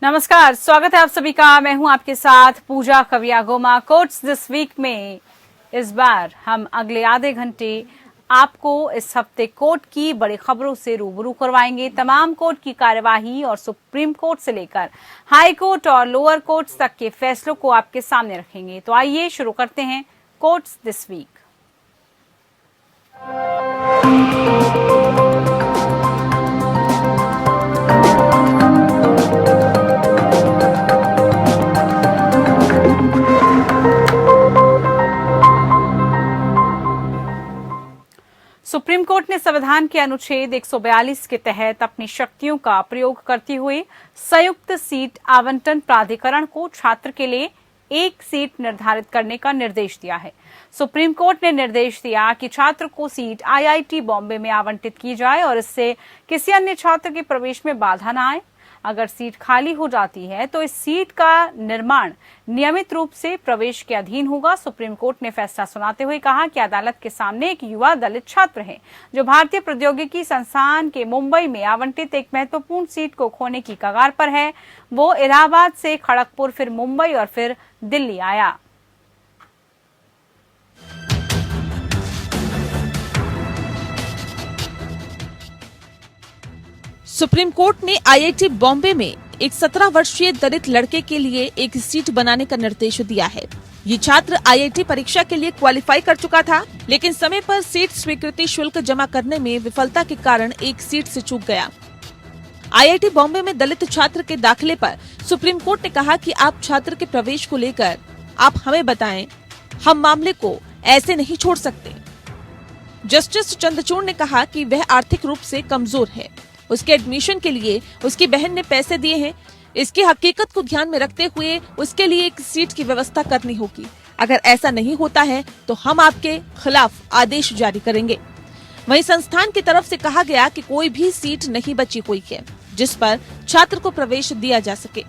नमस्कार, स्वागत है आप सभी का। मैं हूं आपके साथ पूजा कवियागोमा। कोर्ट्स दिस वीक में इस बार हम अगले आधे घंटे आपको इस हफ्ते कोर्ट की बड़ी खबरों से रूबरू करवाएंगे। तमाम कोर्ट की कार्यवाही और सुप्रीम कोर्ट से लेकर हाई कोर्ट और लोअर कोर्ट्स तक के फैसलों को आपके सामने रखेंगे। तो आइए शुरू करते हैं courts this week. Supreme court ने संविधान के अनुच्छेद 142 के तहत अपनी शक्तियों का प्रयोग करते हुए संयुक्त सीट आवंटन प्राधिकरण को छात्र के लिए एक सीट निर्धारित करने का निर्देश दिया है। सुप्रीम कोर्ट ने निर्देश दिया कि छात्र को सीट आईआईटी बॉम्बे में आवंटित की जाए और इससे किसी अन्य छात्र के प्रवेश में बाधा न आए। अगर सीट खाली हो जाती है तो इस सीट का निर्माण नियमित रूप से प्रवेश के अधीन होगा। सुप्रीम कोर्ट ने फैसला सुनाते हुए कहा कि अदालत के सामने एक युवा दलित छात्र है जो भारतीय प्रौद्योगिकी संस्थान के मुंबई में आवंटित एक महत्वपूर्ण सीट को खोने की कगार पर है। वो इलाहाबाद से खड़गपुर, फिर मुंबई और फिर दिल्ली आया। सुप्रीम कोर्ट ने आईआईटी बॉम्बे में एक 17 वर्षीय दलित लड़के के लिए एक सीट बनाने का निर्देश दिया है। ये छात्र आईआईटी परीक्षा के लिए क्वालिफाई कर चुका था, लेकिन समय पर सीट स्वीकृति शुल्क जमा करने में विफलता के कारण एक सीट से चूक गया। आईआईटी बॉम्बे में दलित छात्र के दाखिले पर सुप्रीम कोर्ट ने कहा कि आप छात्र के प्रवेश को लेकर आप हमें बताएं, हम मामले को ऐसे नहीं छोड़ सकते। जस्टिस चंद्रचूड़ ने कहा कि वह आर्थिक रूप से कमजोर है, उसके एडमिशन के लिए उसकी बहन ने पैसे दिए हैं। इसकी हकीकत को ध्यान में रखते हुए उसके लिए एक सीट की व्यवस्था करनी होगी। अगर ऐसा नहीं होता है तो हम आपके खिलाफ आदेश जारी करेंगे। वहीं संस्थान की तरफ से कहा गया कि कोई भी सीट नहीं बची हुई है जिस पर छात्र को प्रवेश दिया जा सके।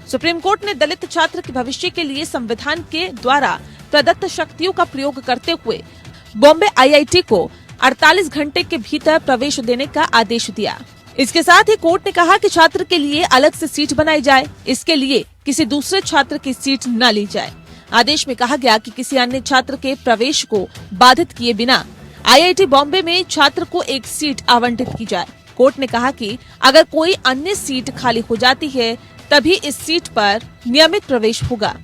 सुप्रीम कोर्ट ने दलित छात्र के भविष्य के लिए संविधान के द्वारा प्रदत्त शक्तियों का प्रयोग करते हुए बॉम्बे आईआईटी को 48 घंटे के भीतर प्रवेश देने का आदेश दिया। इसके साथ ही कोर्ट ने कहा कि छात्र के लिए अलग से सीट बनाई जाए, इसके लिए किसी दूसरे छात्र की सीट न ली जाए। आदेश में कहा गया कि किसी अन्य छात्र के प्रवेश को बाधित किए बिना आईआईटी बॉम्बे में छात्र को एक सीट आवंटित की जाए। कोर्ट ने कहा कि अगर कोई अन्य सीट खाली हो जाती है तभी इस सीट पर नियमित प्रवेश होगा।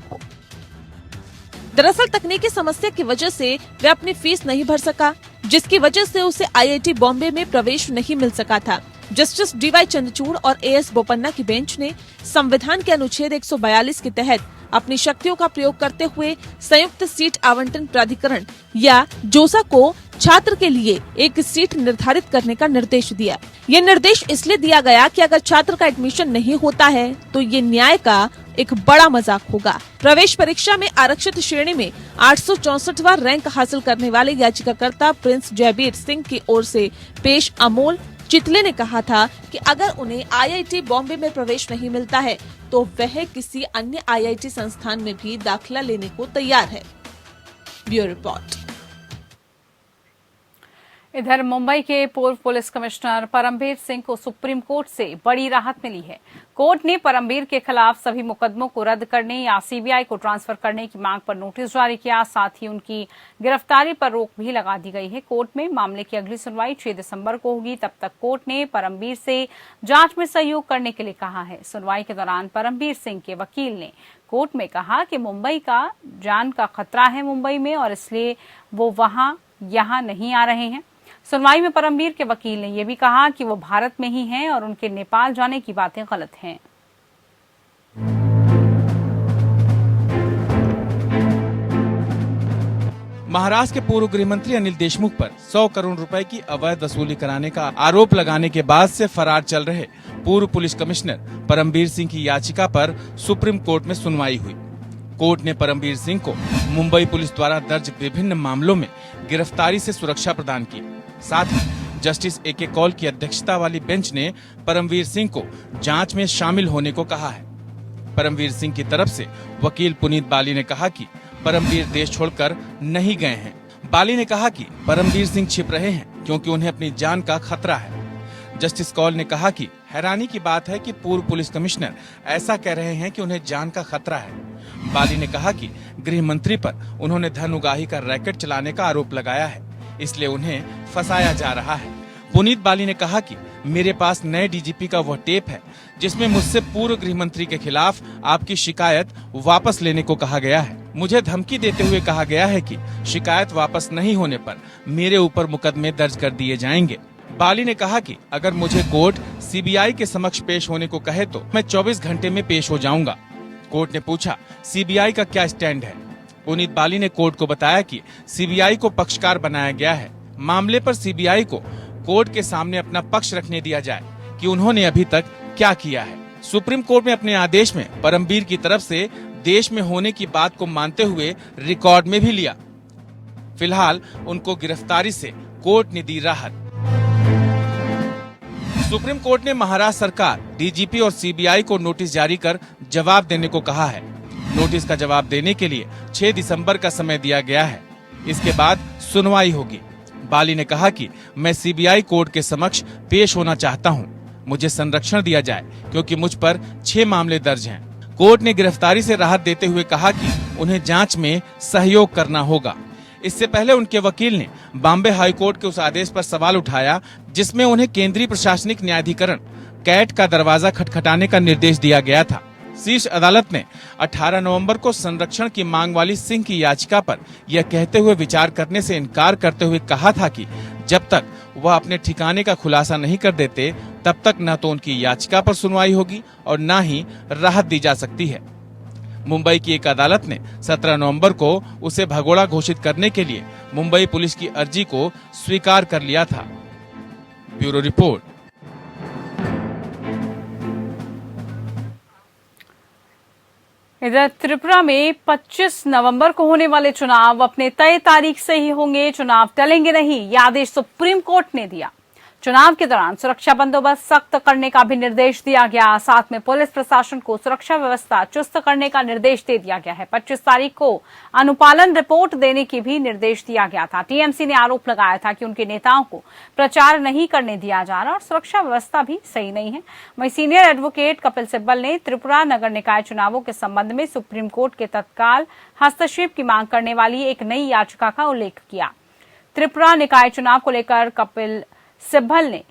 दरअसल तकनीकी समस्या की वजह से वह अपनी फीस नहीं भर सका, जिसकी वजह से उसे आईआईटी बॉम्बे में प्रवेश नहीं मिल सका था। जस्टिस डीवाई चंद्रचूड़ और एएस बोपन्ना की बेंच ने संविधान के अनुच्छेद 142 के तहत अपनी शक्तियों का प्रयोग करते हुए संयुक्त सीट आवंटन प्राधिकरण या जोसा को छात्र के लिए एक सीट निर्धारित करने का निर्देश दिया। ये निर्देश इसलिए दिया गया कि अगर छात्र का एडमिशन नहीं होता है तो ये न्याय का एक बड़ा मजाक होगा। प्रवेश परीक्षा में आरक्षित श्रेणी में 864वां रैंक हासिल करने वाले याचिकाकर्ता प्रिंस जयबीर सिंह की ओर से पेश अमोल चितले ने कहा था कि अगर उन्हें आईआईटी बॉम्बे में प्रवेश नहीं मिलता है तो वह किसी अन्य आईआईटी संस्थान में भी दाखिला लेने को तैयार है। Bureau report. इधर मुंबई के पूर्व पुलिस कमिश्नर परमबीर सिंह को सुप्रीम कोर्ट से बड़ी राहत मिली है। कोर्ट ने परमबीर के खिलाफ सभी मुकदमों को रद्द करने या सीबीआई को ट्रांसफर करने की मांग पर नोटिस जारी किया। साथ ही उनकी गिरफ्तारी पर रोक भी लगा दी गई है। कोर्ट में मामले की अगली सुनवाई 6 दिसंबर को होगी। तब तक कोर्ट ने परमबीर से जांच में सहयोग करने के लिए कहा है। सुनवाई के दौरान परमबीर सिंह के वकील ने कोर्ट में कहा कि मुंबई का जान का खतरा है मुंबई में और इसलिए वो यहाँ नहीं आ रहे हैं। सुनवाई में परमबीर के वकील ने यह भी कहा कि वो भारत में ही हैं और उनके नेपाल जाने की बातें गलत हैं। महाराष्ट्र के पूर्व गृह मंत्री अनिल देशमुख पर 100 करोड़ रुपए की अवैध वसूली कराने का आरोप लगाने के बाद से फरार चल रहे पूर्व पुलिस कमिश्नर परमबीर सिंह की याचिका पर सुप्रीम कोर्ट में सुनवाई हुई। कोर्ट ने परमबीर सिंह को मुंबई पुलिस द्वारा दर्ज विभिन्न मामलों में गिरफ्तारी से सुरक्षा प्रदान की। साथ ही जस्टिस ए.के. कौल की अध्यक्षता वाली बेंच ने परमवीर सिंह को जांच में शामिल होने को कहा है। परमवीर सिंह की तरफ से वकील पुनीत बाली ने कहा कि परमवीर देश छोड़कर नहीं गए हैं। बाली ने कहा कि परमवीर सिंह छिप रहे हैं क्योंकि उन्हें अपनी जान का खतरा है। जस्टिस कौल ने कहा कि हैरानी की बात है कि पूर्व पुलिस कमिश्नर ऐसा कह रहे हैं कि उन्हें जान का खतरा है। बाली ने कहा कि गृह मंत्री पर उन्होंने धन उगाही का रैकेट चलाने का आरोप लगाया है, इसलिए उन्हें फंसाया जा रहा है। पुनीत बाली ने कहा कि मेरे पास नए डीजीपी का वह टेप है जिसमें मुझसे पूर्व गृह मंत्री के खिलाफ आपकी शिकायत वापस लेने को कहा गया है। मुझे धमकी देते हुए कहा गया है कि शिकायत वापस नहीं होने पर मेरे ऊपर मुकदमे दर्ज कर दिए जाएंगे। बाली ने कहा कि अगर मुझे कोर्ट सीबीआई के समक्ष पेश होने को कहे तो मैं 24 घंटे में पेश हो जाऊंगा। कोर्ट ने पूछा सीबीआई का क्या स्टैंड है। पुनीत बाली ने कोर्ट को बताया कि सीबीआई को पक्षकार बनाया गया है। मामले पर सीबीआई को कोर्ट के सामने अपना पक्ष रखने दिया जाए कि उन्होंने अभी तक क्या किया है। सुप्रीम कोर्ट में अपने आदेश में परमवीर की तरफ से देश में होने की बात को मानते हुए रिकॉर्ड में भी लिया। फिलहाल उनको गिरफ्तारी से कोर्ट ने दी राहत। सुप्रीम कोर्ट ने महाराष्ट्र सरकार, डीजीपी और सीबीआई को नोटिस जारी कर जवाब देने को कहा है। नोटिस का जवाब देने के लिए 6 दिसंबर का समय दिया गया है। इसके बाद सुनवाई होगी। बाली ने कहा कि मैं सीबीआई कोर्ट के समक्ष पेश होना चाहता हूं। मुझे संरक्षण दिया जाए क्योंकि मुझ पर 6 मामले दर्ज हैं। कोर्ट ने गिरफ्तारी से राहत देते हुए कहा कि उन्हें जांच में सहयोग करना होगा। इससे पहले उनके वकील ने बॉम्बे हाई कोर्ट के उस आदेश पर सवाल उठाया जिसमें उन्हें केंद्रीय प्रशासनिक न्यायाधिकरण कैट का दरवाजा खटखटाने का निर्देश दिया गया था। शीर्ष अदालत ने 18 नवंबर को संरक्षण की मांग वाली सिंह की याचिका पर यह कहते हुए विचार करने से इनकार करते हुए कहा था कि जब तक वह अपने ठिकाने का खुलासा नहीं कर देते तब तक न तो उनकी याचिका पर सुनवाई होगी और न ही राहत दी जा सकती है। मुंबई की एक अदालत ने 17 नवंबर को उसे भगोड़ा घोषित करने के लिए मुंबई पुलिस की अर्जी को स्वीकार कर लिया था। Bureau report. इधर त्रिपुरा में 25 नवंबर को होने वाले चुनाव अपने तय तारीख से ही होंगे। चुनाव टलेंगे नहीं, यह आदेश सुप्रीम कोर्ट ने दिया। चुनाव के दौरान सुरक्षा बंदोबस्त सख्त करने का भी निर्देश दिया गया। साथ में पुलिस प्रशासन को सुरक्षा व्यवस्था चुस्त करने का निर्देश दे दिया गया है। 25 तारीख को अनुपालन रिपोर्ट देने की भी निर्देश दिया गया था। टीएमसी ने आरोप लगाया था कि उनके नेताओं को प्रचार नहीं करने दिया जा रहा और सुरक्षा व्यवस्था भी सही नहीं है। वहीं सीनियर एडवोकेट कपिल सिब्बल ने त्रिपुरा नगर निकाय चुनावों के संबंध में सुप्रीम कोर्ट के तत्काल हस्तक्षेप की मांग करने वाली एक नई याचिका का उल्लेख किया। त्रिपुरा निकाय चुनाव को लेकर कपिल सिब्बल ने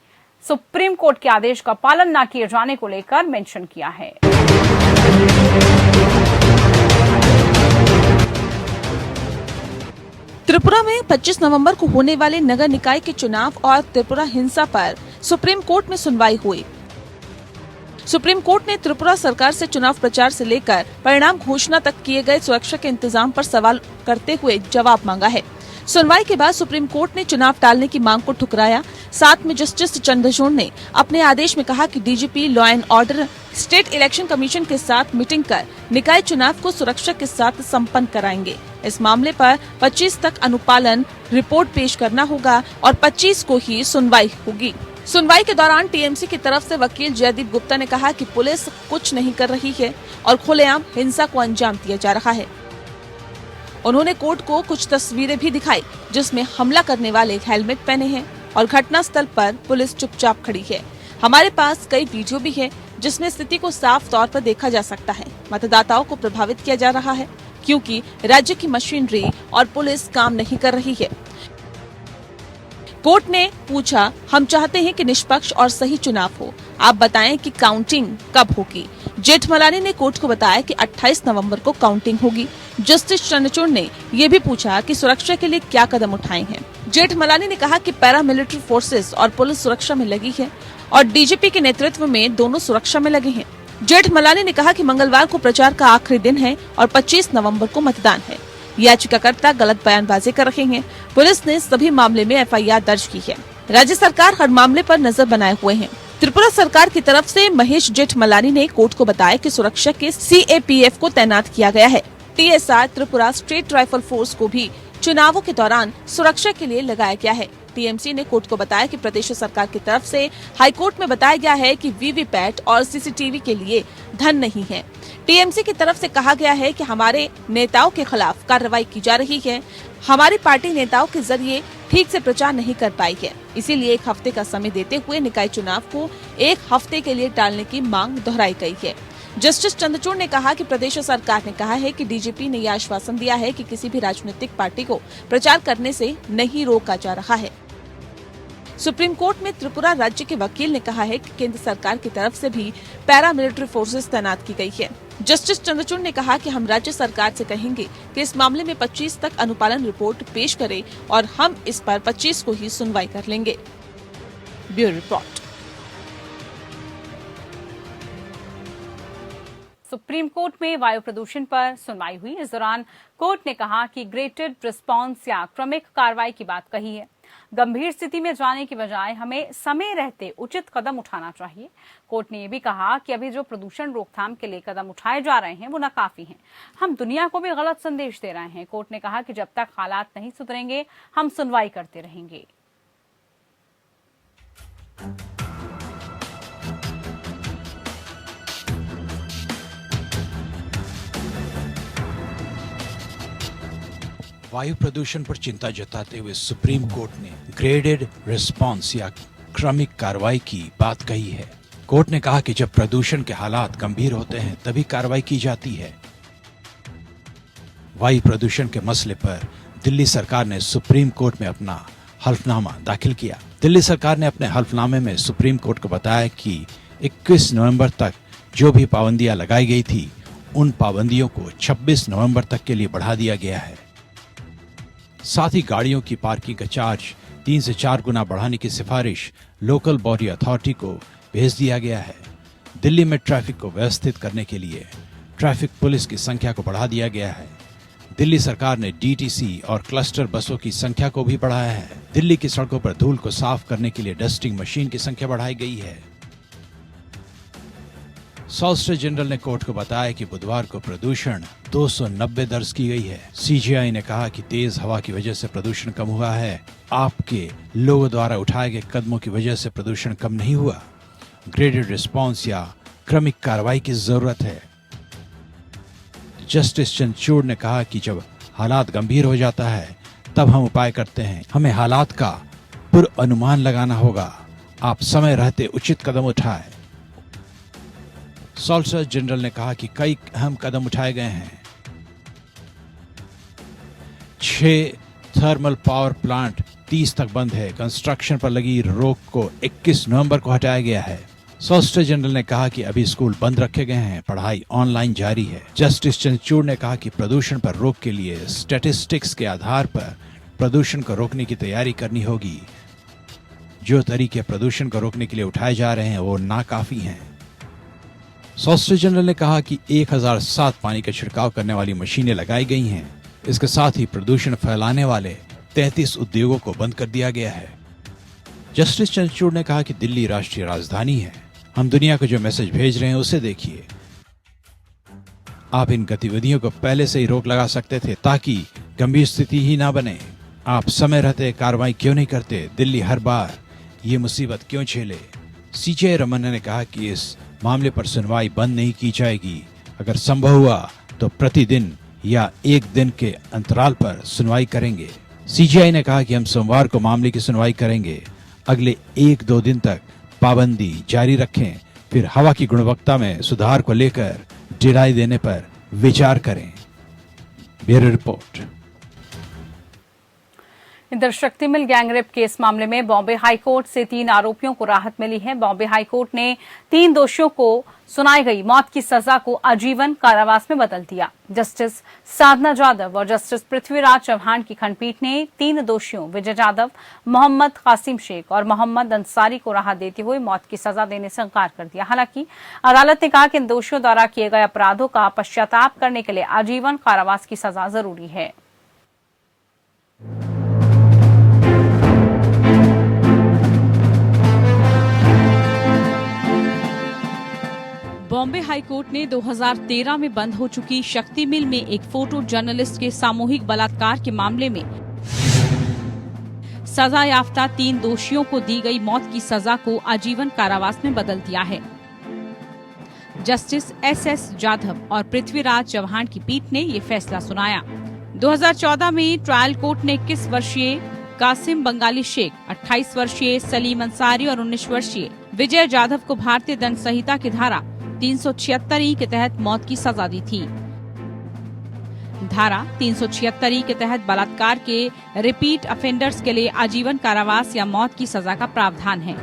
सुप्रीम कोर्ट के आदेश का पालन न किए जाने को लेकर मेंशन किया है। त्रिपुरा में 25 नवंबर को होने वाले नगर निकाय के चुनाव और त्रिपुरा हिंसा पर सुप्रीम कोर्ट में सुनवाई हुई। सुप्रीम कोर्ट ने त्रिपुरा सरकार से चुनाव प्रचार से लेकर परिणाम घोषणा तक किए गए सुरक्षा के इंतजाम पर सवाल करते हुए जवाब मांगा है। सुनवाई के बाद सुप्रीम कोर्ट ने चुनाव टालने की मांग को ठुकराया। साथ में जस्टिस चंद्रचूड़ ने अपने आदेश में कहा कि DGP, law and order, state election commission के साथ मीटिंग कर निकाय चुनाव को सुरक्षा के साथ संपन्न कराएंगे। इस मामले पर 25 तक अनुपालन रिपोर्ट पेश करना होगा और 25 को ही सुनवाई होगी। सुनवाई के दौरान टीएमसी की तरफ से वकील जयदीप गुप्ता ने कहा कि पुलिस कुछ नहीं कर रही है और खुलेआम हिंसा को अंजाम दिया जा रहा है। उन्होंने कोर्ट को कुछ तस्वीरें भी दिखाई जिसमें हमला करने वाले हेलमेट पहने हैं और घटना स्थल पर पुलिस चुपचाप खड़ी है। हमारे पास कई वीडियो भी है जिसमें स्थिति को साफ तौर पर देखा जा सकता है। मतदाताओं को प्रभावित किया जा रहा है क्योंकि राज्य की मशीनरी और पुलिस काम नहीं कर रही है। कोर्ट ने पूछा, हम चाहते हैं कि निष्पक्ष और सही चुनाव हो, आप बताएं कि काउंटिंग कब होगी। जेठमलानी ने कोर्ट को बताया कि 28 नवंबर को काउंटिंग होगी। जस्टिस चंद्रचूड़ ने ये भी पूछा कि सुरक्षा के लिए क्या कदम उठाए हैं। जेठमलानी ने कहा कि पैरामिलिट्री फोर्सेस और पुलिस सुरक्षा में लगी है और डीजीपी के नेतृत्व में दोनों सुरक्षा में लगे हैं। जेठमलानी ने कहा कि मंगलवार को प्रचार का आखिरी दिन है और 25 नवंबर को मतदान है। याचिकाकर्ता गलत बयानबाजी कर रहे हैं। पुलिस ने सभी मामले में एफआईआर दर्ज की है। राज्य सरकार हर मामले पर नजर बनाए हुए है। त्रिपुरा सरकार की तरफ से महेश जेठमलानी ने कोर्ट को बताया कि सुरक्षा के सीएपीएफ को तैनात किया गया है। TSR Tripura state rifle force को भी चुनावों के दौरान सुरक्षा के लिए लगाया गया है। टीएमसी ने कोर्ट को बताया कि प्रदेश सरकार की तरफ से हाईकोर्ट में बताया गया है कि वीवीपैट और सीसीटीवी के लिए धन नहीं है। टीएमसी की तरफ से कहा गया है कि हमारे नेताओं के खिलाफ कार्रवाई की जा रही है। हमारी पार्टी नेताओं के जरिए ठीक से प्रचार नहीं कर पाई है, इसीलिए 1 हफ्ते का समय देते हुए निकाय चुनाव को 1 हफ्ते के लिए टालने की मांग दोहराई गई है। जस्टिस चंद्रचूड़ ने कहा कि प्रदेश सरकार ने कहा है कि डीजीपी ने यह आश्वासन दिया है कि किसी भी राजनीतिक पार्टी को प्रचार करने से नहीं रोका जा रहा है। सुप्रीम कोर्ट में त्रिपुरा राज्य के वकील ने कहा है कि केंद्र सरकार की तरफ से भी पैरामिलिट्री फोर्सेस तैनात की गई है। जस्टिस चंद्रचूड़ ने कहा कि हम राज्य सरकार से कहेंगे कि इस मामले में 25 तक अनुपालन रिपोर्ट पेश करे और हम इस पर 25 को ही सुनवाई कर लेंगे। Bureau report. सुप्रीम कोर्ट में वायु प्रदूषण पर सुनवाई हुई। इस दौरान कोर्ट ने कहा कि ग्रेटेड रिस्पांस या क्रमिक कार्रवाई की बात कही है। गंभीर स्थिति में जाने की बजाय हमें समय रहते उचित कदम उठाना चाहिए। कोर्ट ने यह भी कहा कि अभी जो प्रदूषण रोकथाम के लिए कदम उठाए जा रहे हैं वो नाकाफी हैं। हम दुनिया को भी गलत संदेश दे रहे हैं। कोर्ट ने कहा कि जब तक हालात नहीं सुधरेंगे हम सुनवाई करते रहेंगे। वायु प्रदूषण पर चिंता जताते हुए सुप्रीम कोर्ट ने ग्रेडेड रिस्पांस या क्रमिक कार्रवाई की बात कही है। कोर्ट ने कहा कि जब प्रदूषण के हालात गंभीर होते हैं तभी कार्रवाई की जाती है। वायु प्रदूषण के मसले पर दिल्ली सरकार ने सुप्रीम कोर्ट में अपना हल्फनामा दाखिल किया। दिल्ली सरकार ने अपने हल्फनामे में सुप्रीम कोर्ट को बताया कि 21 नवंबर तक जो भी पाबंदियां लगाई गई थी उन पाबंदियों को 26 नवंबर तक के लिए बढ़ा दिया गया है। साथ ही गाड़ियों की पार्किंग का चार्ज 3 से 4 गुना बढ़ाने की सिफारिश लोकल बॉडी अथॉरिटी को भेज दिया गया है। दिल्ली में ट्रैफिक को व्यवस्थित करने के लिए ट्रैफिक पुलिस की संख्या को बढ़ा दिया गया है। दिल्ली सरकार ने डीटीसी और क्लस्टर बसों की संख्या को भी बढ़ाया है। दिल्ली की सड़कों पर धूल को साफ करने के लिए डस्टिंग मशीन की संख्या बढ़ाई गई है। सॉलिसिटर जनरल ने कोर्ट को बताया कि बुधवार को प्रदूषण 290 दर्ज की गई है। सीजीआई ने कहा कि तेज हवा की वजह से प्रदूषण कम हुआ है। आपके लोगों द्वारा उठाए गए कदमों की वजह से प्रदूषण कम नहीं हुआ। ग्रेडेड रिस्पांस या क्रमिक कार्रवाई की जरूरत है। जस्टिस चंद्रचूड़ ने कहा कि जब हालात गंभीर हो जाता है तब हम उपाय करते हैं। हमें हालात का पूर्वानुमान लगाना होगा। आप समय रहते उचित कदम उठाएं। सॉलिसिटर जनरल ने कहा कि कई अहम कदम उठाए गए हैं। 6 थर्मल पावर प्लांट 30 तक बंद है। कंस्ट्रक्शन पर लगी रोक को 21 नवंबर को हटाया गया है। सॉलिसिटर जनरल ने कहा कि अभी स्कूल बंद रखे गए हैं, पढ़ाई ऑनलाइन जारी है। जस्टिस चंद्रचूड़ ने कहा कि प्रदूषण पर रोक के लिए स्टैटिस्टिक्स के आधार पर प्रदूषण को रोकने की तैयारी करनी होगी। जो तरीके प्रदूषण को रोकने के लिए उठाए जा रहे हैं वो नाकाफी हैं। सॉलिसिटर जनरल ने कहा कि 1007 पानी का छिड़काव करने वाली मशीनें लगाई गई हैं। इसके साथ ही प्रदूषण फैलाने वाले 33 उद्योगों को बंद कर दिया गया है। जस्टिस चंद्रचूड़ ने कहा कि दिल्ली राष्ट्रीय राजधानी है। हम दुनिया को जो मैसेज भेज रहे हैं उसे देखिए। आप इन गतिविधियों को पहले से ही रोक लगा सकते थे ताकि गंभीर स्थिति ही ना बने। आप समय रहते कार्रवाई क्यों नहीं करते? दिल्ली हर बार ये मुसीबत क्यों झेले? सीजे रमन्ना ने कहा कि इस मामले पर सुनवाई बंद नहीं की जाएगी। अगर संभव हुआ तो प्रतिदिन या 1 दिन के अंतराल पर सुनवाई करेंगे। सीजीआई ने कहा कि हम सोमवार को मामले की सुनवाई करेंगे। अगले 1-2 दिन तक पाबंदी जारी रखें, फिर हवा की गुणवत्ता में सुधार को लेकर ढिलाई देने पर विचार करें। Bureau report. इधर शक्ति मिल गैंगरेप केस मामले में बॉम्बे हाईकोर्ट से 3 आरोपियों को राहत मिली है। बॉम्बे हाईकोर्ट ने 3 दोषियों को सुनाई गई मौत की सजा को आजीवन कारावास में बदल दिया। जस्टिस साधना जाधव और जस्टिस पृथ्वीराज चौहान की खंडपीठ ने 3 दोषियों विजय जाधव, मोहम्मद कासिम शेख और मोहम्मद अंसारी को राहत देते हुए मौत की सजा देने से इंकार कर दिया। हालांकि अदालत ने कहा कि इन दोषियों द्वारा किए गए अपराधों का पश्चाताप करने के लिए आजीवन कारावास की सजा जरूरी है। बॉम्बे हाईकोर्ट ने 2013 में बंद हो चुकी शक्ति मिल में एक फोटो जर्नलिस्ट के सामूहिक बलात्कार के मामले में सजा याफ्ता 3 दोषियों को दी गई मौत की सजा को आजीवन कारावास में बदल दिया है। जस्टिस एस जाधव और पृथ्वीराज चौहान की पीठ ने ये फैसला सुनाया। 2014 में ट्रायल कोर्ट ने 21 वर्षीय कासिम बंगाली शेख, 28 वर्षीय सलीम अंसारी और 19 वर्षीय विजय जाधव को भारतीय दंड संहिता की धारा 376 के तहत मौत की सजा दी थी। धारा 376 के तहत बलात्कार के रिपीट अफेंडर्स के लिए आजीवन कारावास या मौत की सजा का प्रावधान है।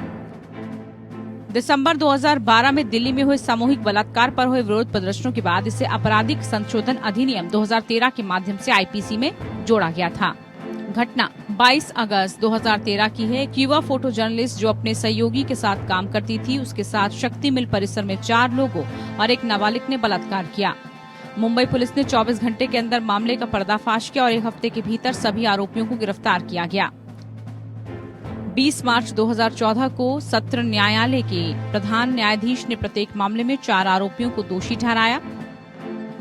दिसंबर 2012 में दिल्ली में हुए सामूहिक बलात्कार पर हुए विरोध प्रदर्शनों के बाद इसे आपराधिक संशोधन अधिनियम 2013 के माध्यम से आईपीसी में जोड़ा गया था। घटना 22 अगस्त 2013 की है। एक युवा फोटो जर्नलिस्ट जो अपने सहयोगी के साथ काम करती थी, उसके साथ शक्ति मिल परिसर में 4 लोगों और एक नाबालिग ने बलात्कार किया। मुंबई पुलिस ने 24 घंटे के अंदर मामले का पर्दाफाश किया और 1 हफ्ते के भीतर सभी आरोपियों को गिरफ्तार किया गया। 20 मार्च 2014 को सत्र न्यायालय के प्रधान न्यायाधीश ने प्रत्येक मामले में 4 आरोपियों को दोषी ठहराया।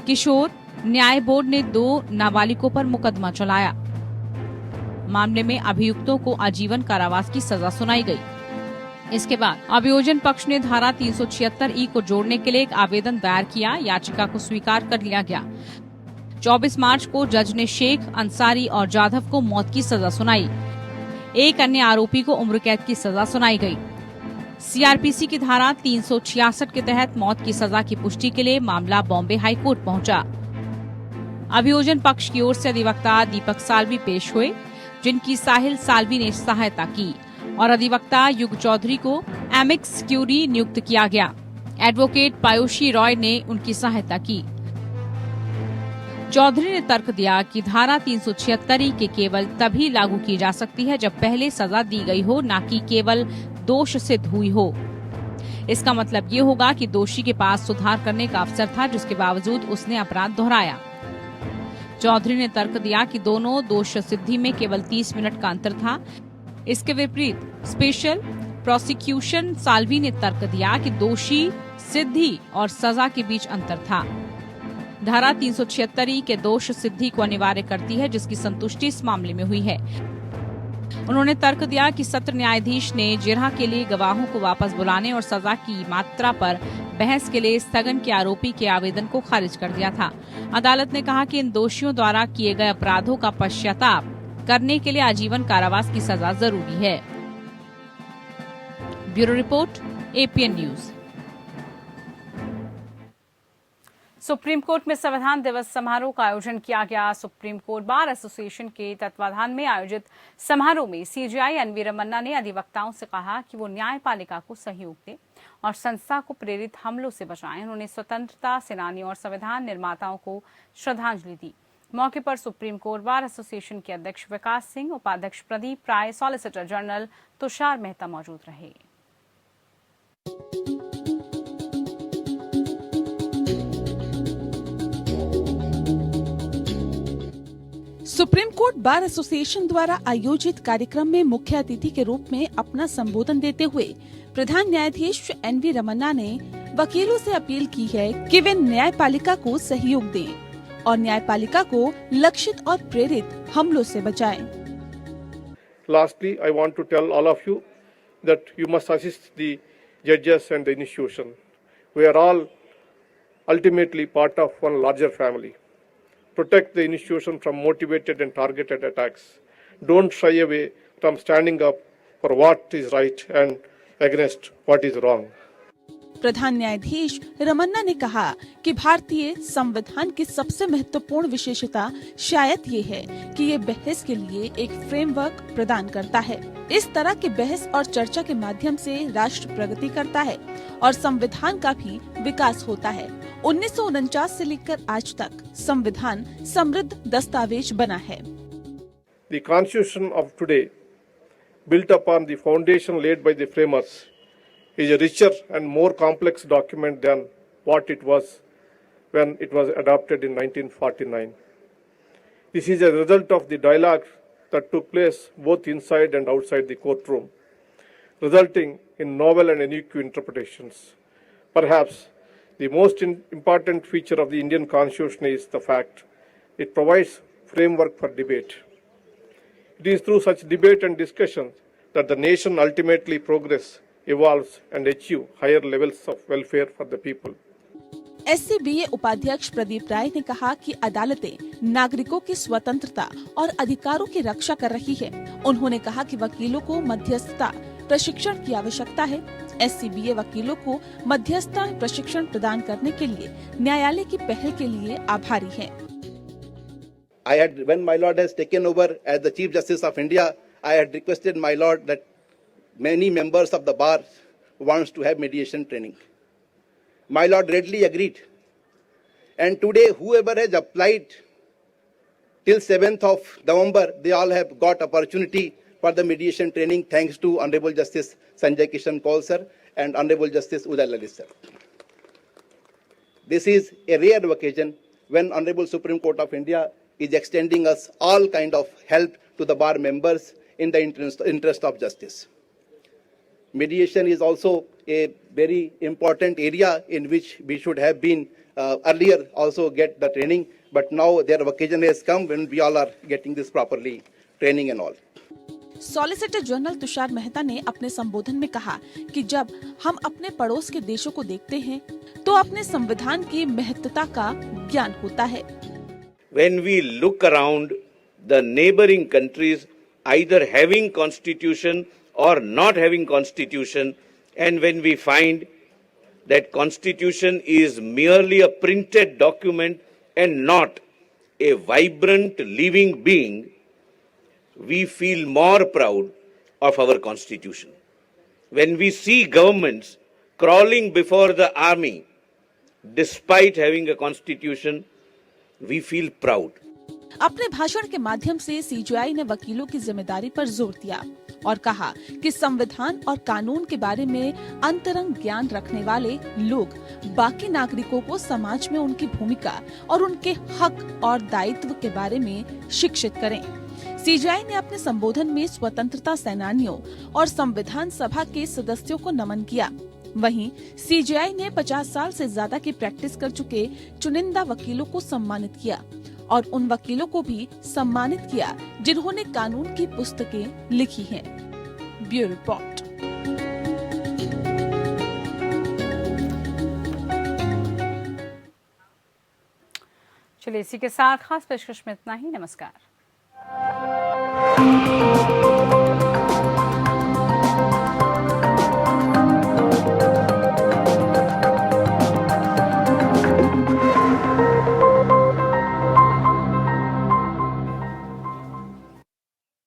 किशोर न्याय बोर्ड ने 2 नाबालिगों पर मुकदमा चलाया। मामले में अभियुक्तों को आजीवन कारावास की सजा सुनाई गई। इसके बाद अभियोजन पक्ष ने धारा 376 को जोड़ने के लिए एक आवेदन दायर किया। याचिका को स्वीकार कर लिया गया। 24 मार्च को जज ने शेख, अंसारी और जाधव को मौत की सजा सुनाई। एक अन्य आरोपी को उम्र कैद की सजा सुनाई गई। सीआरपीसी की धारा 366 के तहत मौत की सजा की पुष्टि के लिए मामला बॉम्बे हाई कोर्ट पहुंचा। अभियोजन पक्ष की ओर से अधिवक्ता दीपक साल्वी पेश हुए, जिनकी साहिल साल्वी ने सहायता की, और अधिवक्ता युग चौधरी को एमिक्स क्यूरी नियुक्त किया गया। एडवोकेट पायोशी रॉय ने उनकी सहायता की। चौधरी ने तर्क दिया कि धारा 376 के केवल तभी लागू की जा सकती है जब पहले सजा दी गई हो, न कि केवल दोष सिद्ध हुई हो। इसका मतलब ये होगा कि दोषी के पास सुधार करने का अवसर था, जिसके बावजूद उसने अपराध दोहराया। चौधरी ने तर्क दिया कि दोनों दोष सिद्धि में केवल 30 मिनट का अंतर था। इसके विपरीत स्पेशल प्रोसिक्यूशन साल्वी ने तर्क दिया कि दोषी सिद्धि और सजा के बीच अंतर था। धारा 376 के दोष सिद्धि को अनिवार्य करती है, जिसकी संतुष्टि इस मामले में हुई है। उन्होंने तर्क दिया कि सत्र न्यायाधीश ने जिरह के लिए गवाहों को वापस बुलाने और सजा की मात्रा पर बहस के लिए स्थगन के आरोपी के आवेदन को खारिज कर दिया था। अदालत ने कहा कि इन दोषियों द्वारा किए गए अपराधों का पश्चाताप करने के लिए आजीवन कारावास की सजा जरूरी है। Bureau report, APN news. Supreme court में संविधान दिवस समारोह का आयोजन किया गया। सुप्रीम कोर्ट बार एसोसिएशन के तत्वाधान में आयोजित समारोह में सीजेआई एनवी रमन्ना ने अधिवक्ताओं से कहा कि वो न्यायपालिका को सहयोग दें और संस्था को प्रेरित हमलों से बचाएं। उन्होंने स्वतंत्रता सेनानियों और संविधान निर्माताओं को श्रद्धांजलि दी। मौके पर सुप्रीम कोर्ट बार एसोसिएशन के अध्यक्ष विकास सिंह, उपाध्यक्ष प्रदीप राय, सॉलिसिटर जनरल तुषार मेहता मौजूद रहे। सुप्रीम कोर्ट बार एसोसिएशन द्वारा आयोजित कार्यक्रम में मुख्य अतिथि के रूप में अपना संबोधन देते हुए प्रधान न्यायाधीश एनवी रमन्ना ने वकीलों से अपील की है कि वे न्यायपालिका को सहयोग दें और न्यायपालिका को लक्षित और प्रेरित हमलों से बचाएं। Lastly, I want to tell all of you that you must assist the judges and the institution. We are all ultimately part of one larger family. Protect the institution from motivated and targeted attacks. Don't shy away from standing up for what is right and against what is wrong. प्रधान न्यायाधीश रमन्ना ने कहा कि भारतीय संविधान की सबसे महत्वपूर्ण विशेषता शायद ये है कि ये बहस के लिए एक फ्रेमवर्क प्रदान करता है। इस तरह के बहस और चर्चा के माध्यम से राष्ट्र प्रगति करता है और संविधान का भी विकास होता है। 1949 से लेकर आज तक संविधान समृद्ध दस्तावेज बना है। The Constitution of today, built upon the foundation laid by the framers, is a richer and more complex document than what it was when it was adopted in 1949. This is a result of the dialogue that took place both inside and outside the courtroom, resulting in novel and unique interpretations. Perhaps the most important feature of the Indian Constitution is the fact it provides framework for debate. It is through such debate and discussion that the nation ultimately progress, evolves and achieve higher levels of welfare for the people. SCBA उपाध्यक्ष प्रदीप राय ने कहा कि अदालतें नागरिकों की स्वतंत्रता और अधिकारों की रक्षा कर रही है। उन्होंने कहा कि वकीलों को मध्यस्थता प्रशिक्षण की आवश्यकता है। SCBA वकीलों को मध्यस्थता प्रशिक्षण प्रदान करने के लिए न्यायालय की पहल के लिए आभारी है। When my lord has taken over as the Chief Justice of India, I had requested my lord that many members of the bar wants to have mediation training. My lord readily agreed. And today, whoever has applied till 7th of November, they all have got opportunity for the mediation training thanks to Honorable Justice Sanjay Kishan Kaul sir and Honorable Justice Uday Lalit sir. This is a rare occasion when Honorable Supreme Court of India is extending us all kind of help to the bar members in the interest of justice. Mediation is also a very important area in which we should have been earlier also get the training, but now their occasion has come when we all are getting this properly training and all. Solicitor general Tushar Mehta ने अपने संबोधन में कहा कि जब हम अपने पड़ोस के देशों को देखते हैं तो अपने संविधान की महत्वता का ज्ञान होता है। When we look around the neighboring countries either having constitution or not having constitution, and when we find that constitution is merely a printed document and not a vibrant living being, we feel more proud of our constitution. When we see governments crawling before the army despite having a constitution, we feel proud. अपने भाषण के माध्यम से CJI ने वकीलों की जिम्मेदारी पर जोर दिया और कहा कि संविधान और कानून के बारे में अंतरंग ज्ञान रखने वाले लोग बाकी नागरिकों को समाज में उनकी भूमिका और उनके हक और दायित्व के बारे में शिक्षित करें। CJI ने अपने संबोधन में स्वतंत्रता सेनानियों और संविधान सभा के सदस्यों को नमन किया। वहीं CJI ने 50 साल से ज्यादा की प्रैक्टिस कर चुके चुनिंदा वकीलों को सम्मानित किया और उन वकीलों को भी सम्मानित किया जिन्होंने कानून की पुस्तकें लिखी हैं। Bureau report. चलिए इसी के साथ खास पेशकश में इतना ही। नमस्कार।